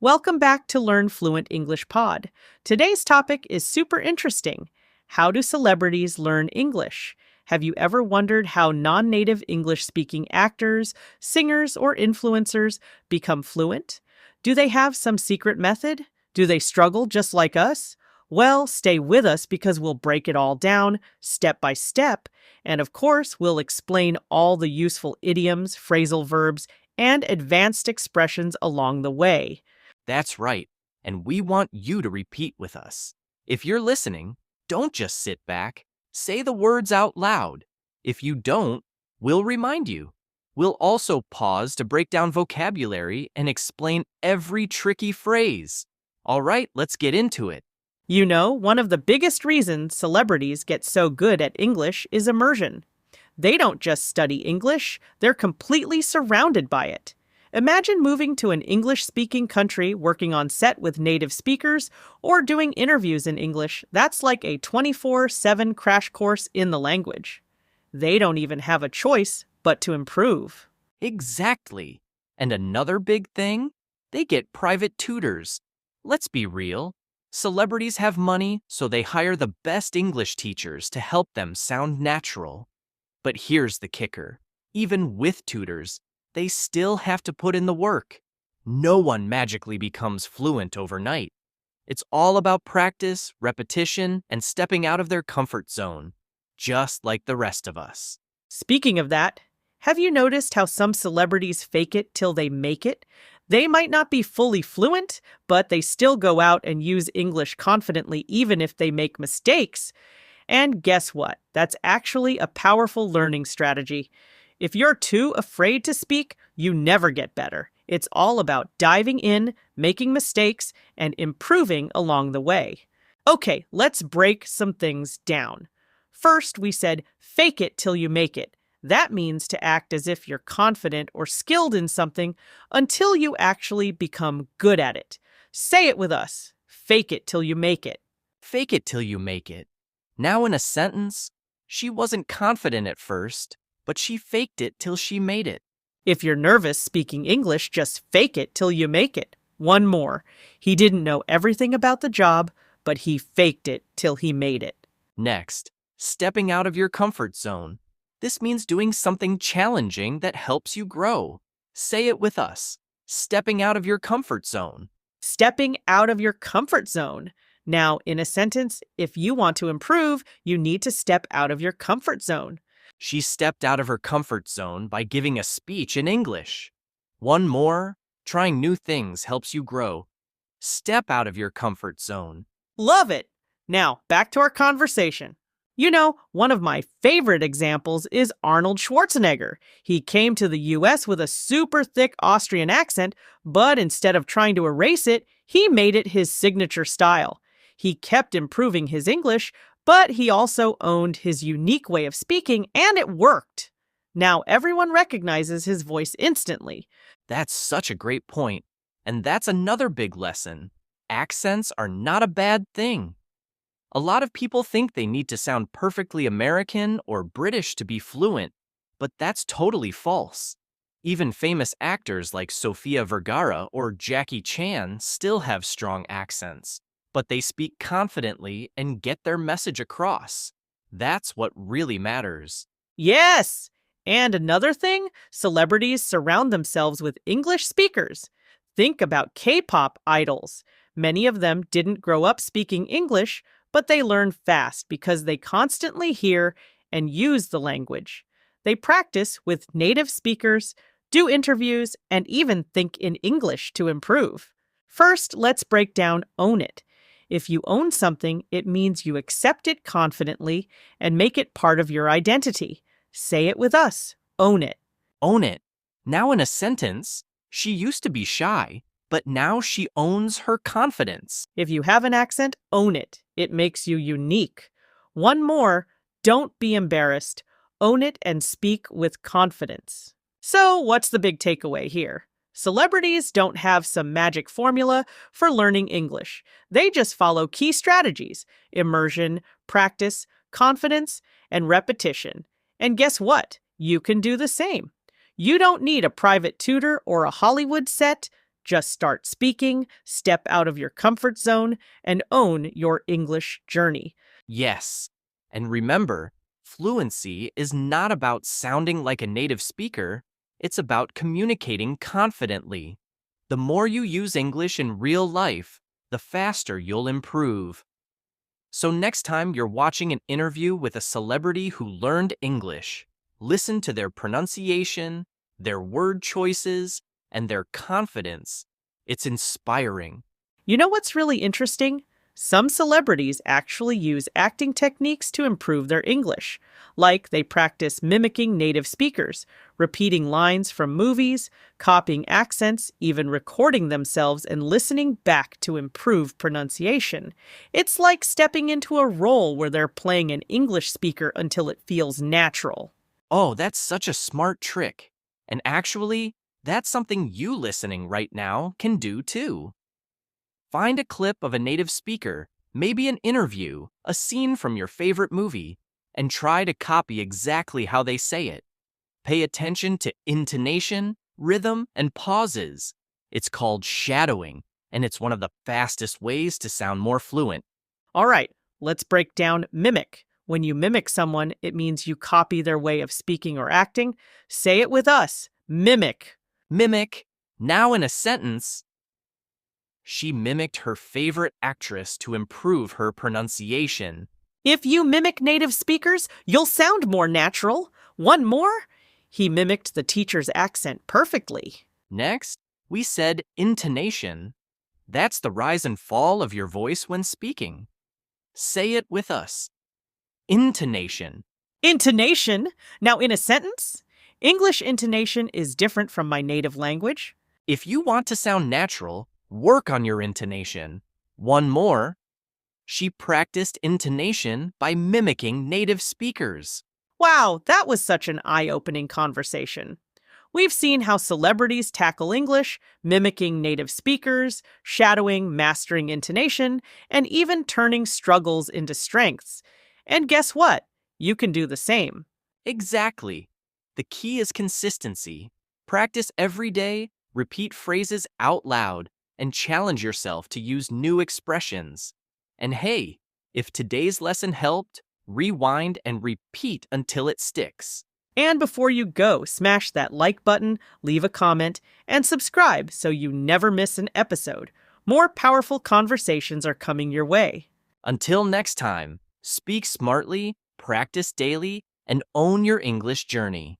Welcome back to Learn Fluent English Pod. Today's topic is super interesting. How do celebrities learn English? Have you ever wondered how non-native English-speaking actors, singers, or influencers become fluent? Do they have some secret method? Do they struggle just like us? Well, stay with us because we'll break it all down step by step. And of course, we'll explain all the useful idioms, phrasal verbs, and advanced expressions along the way. That's right, and we want you to repeat with us. If you're listening, don't just sit back. Say the words out loud. If you don't, we'll remind you. We'll also pause to break down vocabulary and explain every tricky phrase. All right, let's get into it. You know, one of the biggest reasons celebrities get so good at English is immersion. They don't just study English, they're completely surrounded by it. Imagine moving to an English-speaking country, working on set with native speakers, or doing interviews in English. That's like a 24/7 crash course in the language. They don't even have a choice but to improve. Exactly. And another big thing? They get private tutors. Let's be real. Celebrities have money, so they hire the best English teachers to help them sound natural. But here's the kicker. Even with tutors, they still have to put in the work. No one magically becomes fluent overnight. It's all about practice, repetition, and stepping out of their comfort zone, just like the rest of us. Speaking of that, have you noticed how some celebrities fake it till they make it? They might not be fully fluent, but they still go out and use English confidently even if they make mistakes. And guess what? That's actually a powerful learning strategy. If you're too afraid to speak, you never get better. It's all about diving in, making mistakes, and improving along the way. Okay, let's break some things down. First, we said fake it till you make it. That means to act as if you're confident or skilled in something until you actually become good at it. Say it with us. Fake it till you make it. Fake it till you make it. Now in a sentence, she wasn't confident at first, but she faked it till she made it. If you're nervous speaking English, just fake it till you make it. One more. He didn't know everything about the job, but he faked it till he made it. Next, stepping out of your comfort zone. This means doing something challenging that helps you grow. Say it with us. Stepping out of your comfort zone. Stepping out of your comfort zone. Now, in a sentence, if you want to improve, you need to step out of your comfort zone. She stepped out of her comfort zone by giving a speech in English. One more, trying new things helps you grow. Step out of your comfort zone. Love it! Now, back to our conversation. You know, one of my favorite examples is Arnold Schwarzenegger. He came to the US with a super thick Austrian accent, but instead of trying to erase it, he made it his signature style. He kept improving his English, but he also owned his unique way of speaking, and it worked. Now everyone recognizes his voice instantly. That's such a great point. And that's another big lesson. Accents are not a bad thing. A lot of people think they need to sound perfectly American or British to be fluent, but that's totally false. Even famous actors like Sofia Vergara or Jackie Chan still have strong accents, but they speak confidently and get their message across. That's what really matters. Yes! And another thing, celebrities surround themselves with English speakers. Think about K-pop idols. Many of them didn't grow up speaking English, but they learn fast because they constantly hear and use the language. They practice with native speakers, do interviews, and even think in English to improve. First, let's break down own it. If you own something, it means you accept it confidently and make it part of your identity. Say it with us. Own it. Own it. Now in a sentence, she used to be shy, but now she owns her confidence. If you have an accent, own it. It makes you unique. One more, don't be embarrassed. Own it and speak with confidence. So, what's the big takeaway here? Celebrities don't have some magic formula for learning English. They just follow key strategies: immersion, practice, confidence, and repetition. And guess what? You can do the same. You don't need a private tutor or a Hollywood set. Just start speaking, step out of your comfort zone, and own your English journey. Yes. And remember, fluency is not about sounding like a native speaker, it's about communicating confidently. The more you use English in real life, the faster you'll improve. So next time you're watching an interview with a celebrity who learned English, listen to their pronunciation, their word choices, and their confidence. It's inspiring. You know what's really interesting? Some celebrities actually use acting techniques to improve their English, like they practice mimicking native speakers, repeating lines from movies, copying accents, even recording themselves and listening back to improve pronunciation. It's like stepping into a role where they're playing an English speaker until it feels natural. Oh, that's such a smart trick. And actually, that's something you listening right now can do too. Find a clip of a native speaker, maybe an interview, a scene from your favorite movie, and try to copy exactly how they say it. Pay attention to intonation, rhythm, and pauses. It's called shadowing, and it's one of the fastest ways to sound more fluent. All right, let's break down mimic. When you mimic someone, it means you copy their way of speaking or acting. Say it with us. Mimic. Mimic. Now in a sentence, she mimicked her favorite actress to improve her pronunciation. If you mimic native speakers, you'll sound more natural. One more. He mimicked the teacher's accent perfectly. Next, we said intonation. That's the rise and fall of your voice when speaking. Say it with us. Intonation. Intonation. Now, in a sentence, English intonation is different from my native language. If you want to sound natural, work on your intonation. One more. She practiced intonation by mimicking native speakers. Wow, that was such an eye-opening conversation. We've seen how celebrities tackle English, mimicking native speakers, shadowing, mastering intonation, and even turning struggles into strengths. And guess what? You can do the same. Exactly. The key is consistency. Practice every day, repeat phrases out loud, and challenge yourself to use new expressions. And hey, if today's lesson helped, rewind and repeat until it sticks. And before you go, smash that like button, leave a comment, and subscribe so you never miss an episode. More powerful conversations are coming your way. Until next time, speak smartly, practice daily, and own your English journey.